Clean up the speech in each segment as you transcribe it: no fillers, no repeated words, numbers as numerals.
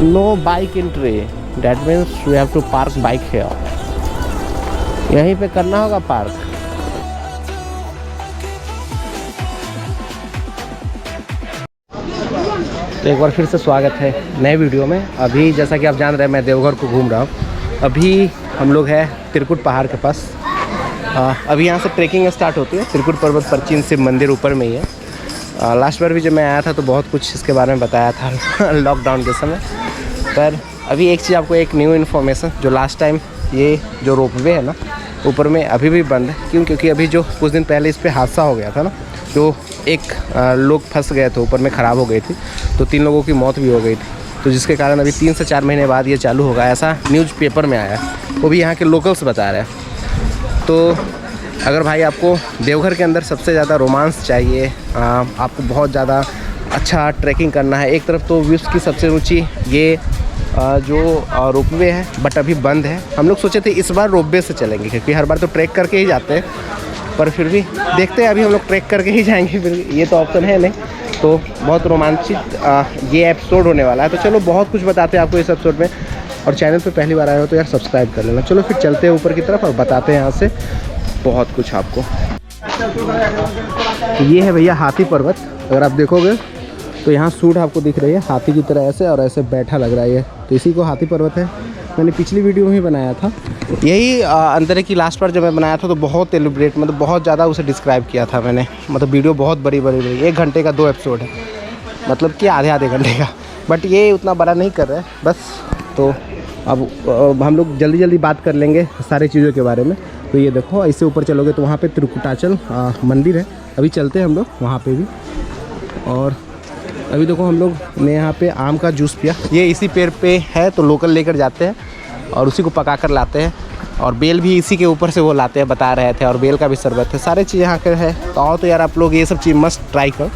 No bike entry, that means we have to park bike here. यहीं पे करना होगा पार्क। तो एक बार फिर से स्वागत है नए वीडियो में। अभी जैसा कि आप जान रहे हैं मैं देवघर को घूम रहा हूँ। अभी हम लोग हैं त्रिकुट पहाड़ के पास। अभी यहाँ से ट्रैकिंग स्टार्ट होती है। त्रिकुट पर्वत प्राचीन शिव मंदिर ऊपर में ही है। लास्ट बार भी जब मैं आया था तो बहुत कुछ इसके बारे में बताया था लॉकडाउन के समय। पर अभी एक चीज़ आपको, एक न्यू इन्फॉर्मेशन, जो लास्ट टाइम ये जो रोपवे है ना ऊपर में अभी भी बंद है। क्यों? क्योंकि अभी जो कुछ दिन पहले इस पर हादसा हो गया था ना, जो एक लोग फंस गए थे ऊपर में, ख़राब हो गई थी, तो 3 लोगों की मौत भी हो गई थी। तो जिसके कारण अभी 3 से 4 महीने बाद ये चालू होगा, ऐसा न्यूज़पेपर में आया। वो भी यहाँ के लोकल्स बता रहे हैं। तो अगर भाई आपको देवघर के अंदर सबसे ज़्यादा रोमांस चाहिए, आपको बहुत ज़्यादा अच्छा ट्रैकिंग करना है, एक तरफ तो विश्व की सबसे ऊंची ये जो रोपवे है, बट अभी बंद है। हम लोग सोचे थे इस बार रोपवे से चलेंगे, क्योंकि हर बार तो ट्रैक करके ही जाते हैं, पर फिर भी देखते हैं। अभी हम लोग ट्रैक करके ही जाएंगे, फिर ये तो ऑप्शन है नहीं। तो बहुत रोमांचित ये एपिसोड होने वाला है। तो चलो बहुत कुछ बताते हैं आपको इस एपिसोड में। और चैनल पे पहली बार आए हो तो यार सब्सक्राइब कर लेना। चलो फिर चलते हैं ऊपर की तरफ और बताते हैं यहाँ से बहुत कुछ आपको। ये है भैया हाथी पर्वत। अगर आप देखोगे तो यहाँ सूट आपको दिख रही है हाथी की तरह, ऐसे और ऐसे बैठा लग रहा है ये, तो इसी को हाथी पर्वत है। मैंने पिछली वीडियो में ही बनाया था यही अंदर की। लास्ट बार जब मैं बनाया था तो बहुत एलिब्रेट, मतलब बहुत ज़्यादा उसे डिस्क्राइब किया था मैंने। मतलब वीडियो बहुत बड़ी 1 घंटे का 2 एपिसोड है, मतलब कि आधे घंटे का। बट ये उतना बड़ा नहीं कर रहा है बस। तो अब हम लोग जल्दी जल्दी बात कर लेंगे सारी चीज़ों के बारे में। तो ये देखो, इससे ऊपर चलोगे तो वहाँ पे त्रिकुटाचल मंदिर है। अभी चलते हैं हम लोग वहाँ पे भी। और अभी देखो हम लोग ने यहाँ पे आम का जूस पिया। ये इसी पेड़ पे है तो लोकल लेकर जाते हैं और उसी को पका कर लाते हैं। और बेल भी इसी के ऊपर से वो लाते हैं, बता रहे थे। और बेल का भी शरबत है, सारी चीज़ यहाँ के है। तो आओ तो यार आप लोग ये सब चीज़ मस्ट ट्राई करो,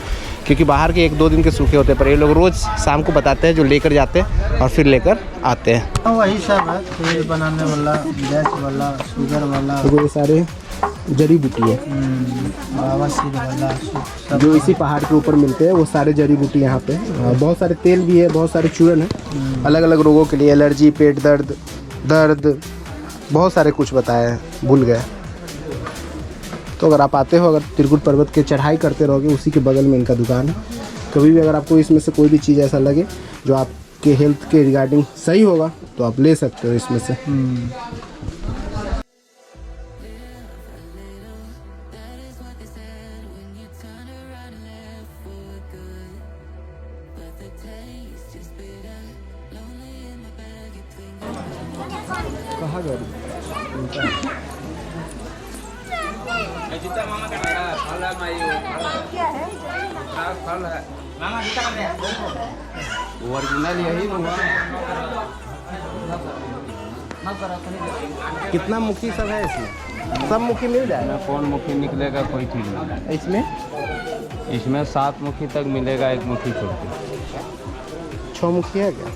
क्योंकि बाहर के 1-2 दिन के सूखे होते हैं, पर ये लोग रोज़ शाम को बताते हैं जो लेकर जाते हैं और फिर लेकर आते हैं। वही सब है, तेल बनाने वाला, गैस वाला, शुगर वाला, तो ये सारे जड़ी बूटी है बावासीर वाला सब जो इसी पहाड़ के ऊपर मिलते हैं। वो सारे जड़ी बूटी यहाँ पे। बहुत सारे तेल भी है, बहुत सारे चूरन है अलग अलग रोगों के लिए, एलर्जी, पेट दर्द, बहुत सारे कुछ बताए हैं, भूल गए। तो अगर आप आते हो, अगर त्रिकुट पर्वत के चढ़ाई करते रहोगे, उसी के बगल में इनका दुकान है। कभी भी अगर आपको इसमें से कोई भी चीज़ ऐसा लगे जो आपके हेल्थ के रिगार्डिंग सही होगा तो आप ले सकते हो इसमें से। कहाँ गए? ओरिजिनल यही हुआ। कितना मुखी सब है इसमें? सब मुखी मिल जाएगा? कौन मुखी निकलेगा कोई ठीक नहीं। इसमें 7 मुखी तक मिलेगा, 1 मुखी छोड़ के। 6 मुखी है क्या?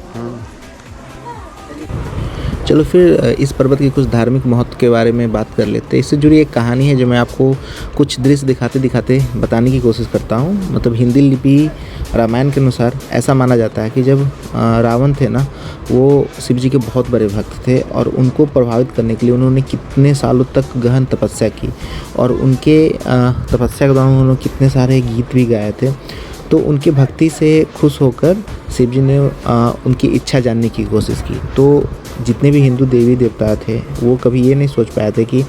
चलो फिर इस पर्वत के कुछ धार्मिक महत्व के बारे में बात कर लेते हैं। इससे जुड़ी एक कहानी है जो मैं आपको कुछ दृश्य दिखाते दिखाते बताने की कोशिश करता हूँ। मतलब हिंदी लिपि रामायण के अनुसार ऐसा माना जाता है कि जब रावण थे ना, वो शिव जी के बहुत बड़े भक्त थे और उनको प्रभावित करने के लिए उन्होंने कितने सालों तक गहन तपस्या की। और उनके तपस्या के दौरान उन्होंने कितने सारे गीत भी गाए थे। तो उनकी भक्ति से खुश होकर शिव जी ने उनकी इच्छा जानने की कोशिश की। तो जितने भी हिंदू देवी देवता थे वो कभी ये नहीं सोच पाए थे कि,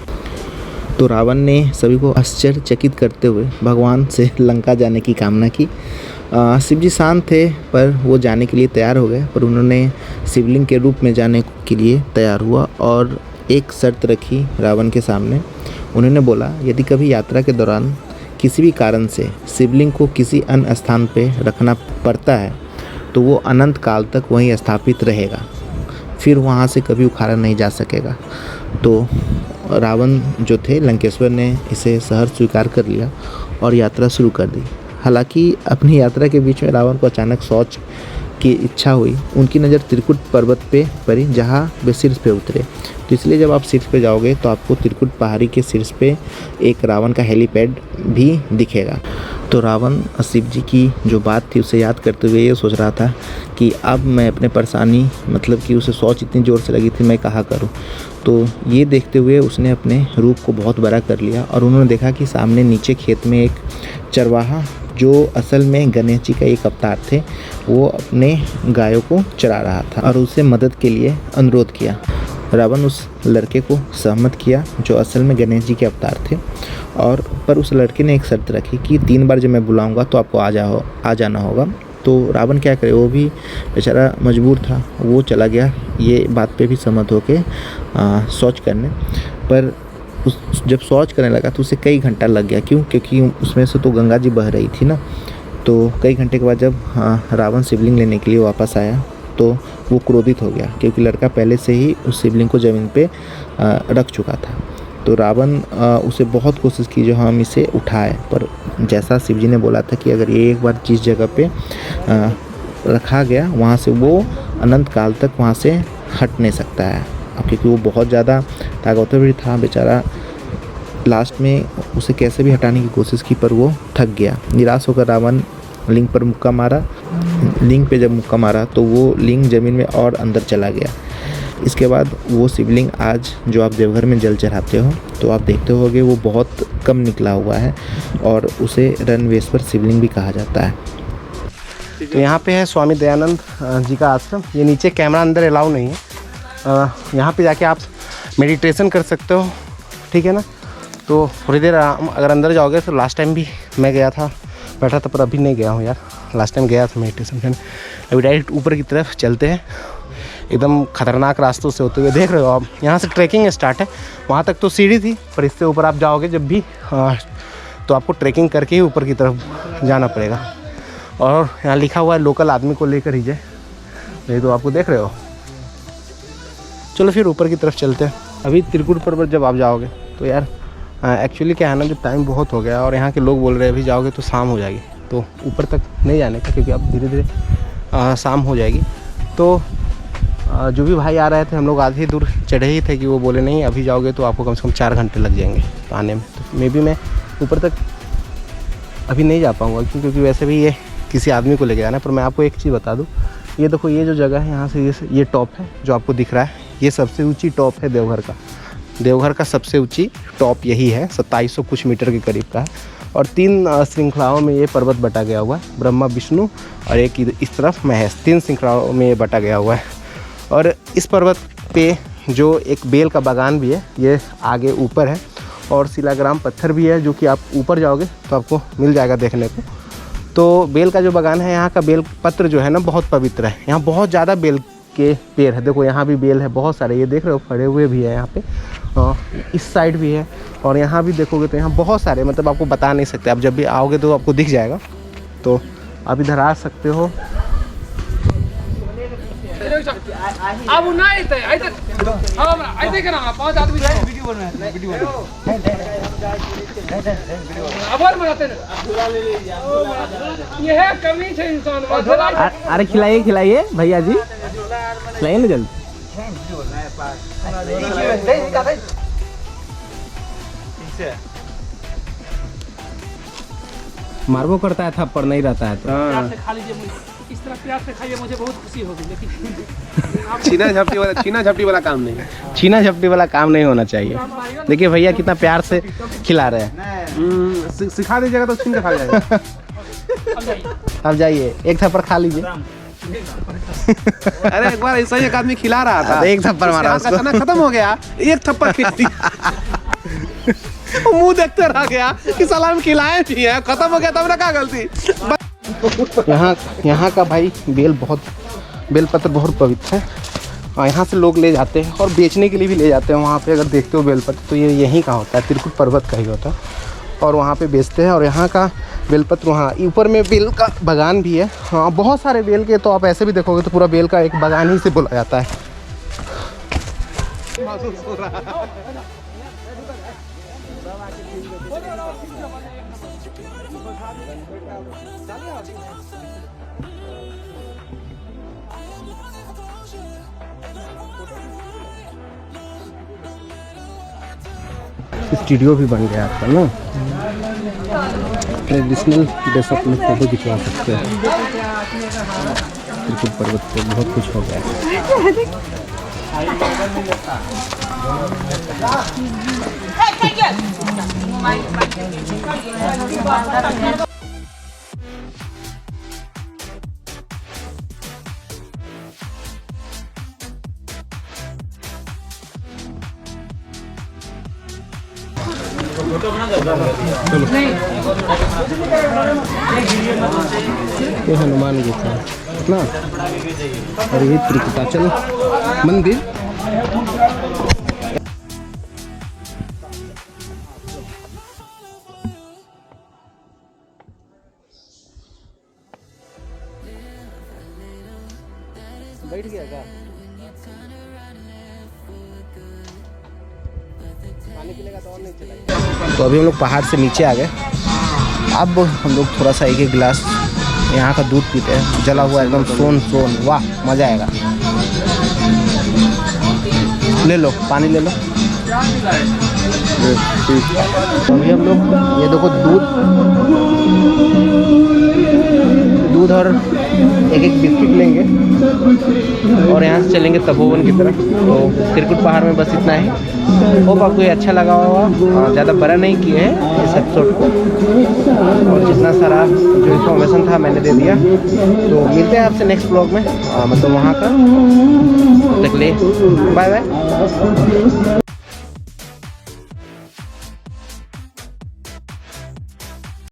तो रावण ने सभी को आश्चर्यचकित करते हुए भगवान से लंका जाने की कामना की। शिव जी शांत थे पर वो जाने के लिए तैयार हो गए, पर उन्होंने शिवलिंग के रूप में जाने के लिए तैयार हुआ और एक शर्त रखी रावण के सामने। उन्होंने बोला, यदि कभी यात्रा के दौरान किसी भी कारण से शिवलिंग को किसी अन्य स्थान पर रखना पड़ता है तो वो अनंत काल तक वहीं स्थापित रहेगा, फिर वहाँ से कभी उखाड़ा नहीं जा सकेगा। तो रावण जो थे लंकेश्वर ने इसे शहर स्वीकार कर लिया और यात्रा शुरू कर दी। हालांकि अपनी यात्रा के बीच में रावण को अचानक शौच की इच्छा हुई। उनकी नज़र त्रिकुट पर्वत पे पड़ी जहाँ वे शीर्ष पे उतरे। तो इसलिए जब आप शीर्ष पे जाओगे तो आपको त्रिकुट पहाड़ी के शीर्ष पे एक रावण का हेलीपैड भी दिखेगा। तो रावण शिव जी की जो बात थी उसे याद करते हुए ये सोच रहा था कि अब मैं अपने परेशानी मतलब कि उसे सोच इतनी ज़ोर से लगी थी मैं कहाँ करूँ। तो ये देखते हुए उसने अपने रूप को बहुत बड़ा कर लिया और उन्होंने देखा कि सामने नीचे खेत में एक चरवाहा जो असल में गणेश जी का एक अवतार थे वो अपने गायों को चरा रहा था और उसे मदद के लिए अनुरोध किया। रावण उस लड़के को सहमत किया जो असल में गणेश जी के अवतार थे और पर उस लड़के ने एक शर्त रखी कि 3 बार जब मैं बुलाऊंगा तो आपको आ जाना होगा। तो रावण क्या करे, वो भी बेचारा मजबूर था, वो चला गया ये बात पे भी सहमत होके शौच करने। पर जब शौच करने लगा तो उसे कई घंटा लग गया। क्यों? क्योंकि उसमें से तो गंगा जी बह रही थी ना। तो कई घंटे के बाद जब रावण शिवलिंग लेने के लिए वापस आया तो वो क्रोधित हो गया क्योंकि लड़का पहले से ही उस शिवलिंग को ज़मीन पे रख चुका था। तो रावण उसे बहुत कोशिश की जो हम इसे उठाए, पर जैसा शिव जी ने बोला था कि अगर ये एक बार जिस जगह पे रखा गया वहाँ से वो अनंत काल तक वहाँ से हट नहीं सकता है। अब क्योंकि वो बहुत ज़्यादा ताकतवर भी था बेचारा, लास्ट में उसे कैसे भी हटाने की कोशिश की पर वो थक गया। निराश होकर रावण लिंग पर मुक्का मारा। लिंग पे जब मुक्का मारा तो वो लिंग ज़मीन में और अंदर चला गया। इसके बाद वो शिवलिंग आज जो आप देवघर में जल चढ़ाते हो तो आप देखते होगे वो बहुत कम निकला हुआ है और उसे रणवेश्वर शिवलिंग भी कहा जाता है। तो यहाँ पे है स्वामी दयानंद जी का आश्रम। ये नीचे कैमरा अंदर अलाउ नहीं है। यहाँ पे जाके आप मेडिटेशन कर सकते हो, ठीक है ना। तो थोड़ी देर अगर अंदर जाओगे तो लास्ट टाइम भी मैं गया था, बैठा था, पर अभी नहीं गया हूँ यार। लास्ट टाइम गया था मेडिटेशन करने। अभी डायरेक्ट ऊपर की तरफ चलते हैं, एकदम खतरनाक रास्तों से होते हुए। देख रहे हो आप, यहाँ से ट्रैकिंग स्टार्ट है। वहाँ तक तो सीढ़ी थी, पर इससे ऊपर आप जाओगे जब भी तो आपको ट्रैकिंग करके ही ऊपर की तरफ जाना पड़ेगा। और यहाँ लिखा हुआ है लोकल आदमी को लेकर ही जाए, नहीं तो आपको देख रहे हो। चलो फिर ऊपर की तरफ चलते हैं। अभी त्रिकुट पर्वत जब आप जाओगे तो यार एक्चुअली क्या है ना, जो टाइम बहुत हो गया और यहाँ के लोग बोल रहे हैं अभी जाओगे तो शाम हो जाएगी, तो ऊपर तक नहीं जाने का, क्योंकि अब धीरे धीरे शाम हो जाएगी। तो जो भी भाई आ रहे थे, हम लोग आधी दूर चढ़े ही थे कि वो बोले नहीं अभी जाओगे तो आपको कम से कम 4 घंटे लग जाएंगे तो आने में। तो मे बी मैं ऊपर तक अभी नहीं जा पाऊँगा, क्योंकि वैसे भी ये किसी आदमी को लेके आना है। पर मैं आपको एक चीज़ बता दूँ, ये देखो ये जो जगह है यहाँ से ये टॉप है जो आपको दिख रहा है, ये सबसे ऊँची टॉप है देवघर का। देवघर का सबसे ऊँची टॉप यही है, 2700 कुछ मीटर के करीब का है। और 3 श्रृंखलाओं में ये पर्वत बटा गया हुआ है, ब्रह्मा विष्णु और एक इस तरफ महेश। 3 श्रृंखलाओं में ये बटा गया हुआ है। और इस पर्वत पे जो एक बेल का बागान भी है, ये आगे ऊपर है, और शिलाग्राम पत्थर भी है जो कि आप ऊपर जाओगे तो आपको मिल जाएगा देखने को। तो बेल का जो बागान है, यहाँ का बेल पत्र जो है ना बहुत पवित्र है। यहाँ बहुत ज़्यादा बेल के पेड़ है। देखो यहाँ भी बेल है बहुत सारे, ये देख रहे हो फड़े हुए भी है यहाँ पे। इस साइड भी है और यहाँ भी देखोगे तो यहाँ बहुत सारे, मतलब आपको बता नहीं सकते। आप जब भी आओगे तो आपको दिख जाएगा, तो आप इधर आ सकते हो। अब नहीं थे आई देखे ना 5 आदमी वीडियो बन रहे हैं, वीडियो अब और बनाते हैं। ये है कमी है इंसान में। अरे खिलाइए भैया जी, खिलाइए ना जल्दी। मारबो करता है, थप्पड़ नहीं रहता है। तो खा लीजिए, इस तरह प्यार से खाइए, मुझे बहुत खुशी होगी। लेकिन छीना झपटी वाला काम नहीं, छीना झपटी वाला काम नहीं होना चाहिए। देखिए भैया कितना प्यार से खिला रहे हैं। सिखा दीजिएगा तो छीन के खा जाएगा। अब जाइए, एक थप्पड़ खा लीजिए। अरे एक बार ऐसा ही एक आदमी खिला रहा था, एक थप्पड़ मारा उसको, खाना खत्म हो गया, एक थप्पड़ खिला दिया। मुंह देखते रह गया कि सलाम खिलाए भी है, खत्म हो गया, तब ना क्या गलती। यहाँ का भाई बेलपत्र बहुत पवित्र है। और यहाँ से लोग ले जाते हैं और बेचने के लिए भी ले जाते हैं। वहाँ पे अगर देखते हो बेलपत्र तो ये यहीं का होता है, त्रिकुट पर्वत का ही होता है, और वहाँ पे बेचते हैं। और यहाँ का बेलपत्र, वहाँ ऊपर में बेल का बागान भी है। हाँ बहुत सारे बेल के, तो आप ऐसे भी देखोगे तो पूरा बेल का एक बागान ही से बोला जाता है। स्टूडियो भी बन गया आपका ना। ट्रेडिशनल ड्रेस अपने फोटो खिंचवा सकते हैं। त्रिकुट पर्वत पे बहुत कुछ हो गया। ये हनुमान जी का ना, और ये त्रिकुटाचल मंदिर। बैठ गया क्या? पानी पीने का तो और नहीं चला। तो अभी हम लोग पहाड़ से नीचे आ गए। अब हम लोग थोड़ा सा एक गिलास यहाँ का दूध पीते हैं, जला हुआ एकदम सोन। वाह, मज़ा आएगा। ले लो, पानी ले लो। तो अभी हम लोग ये देखो दूध और एक बिस्किट लेंगे और यहाँ से चलेंगे तपोवन की तरफ। तो त्रिकुट पहाड़ में बस इतना ही। होप आपको ये अच्छा लगा होगा। ज़्यादा बड़ा नहीं किए हैं इस एपिसोड को, और जितना सारा जो इन्फॉर्मेशन था मैंने दे दिया। तो मिलते हैं आपसे नेक्स्ट ब्लॉग में, मतलब वहाँ का। तक ले बाय बाय।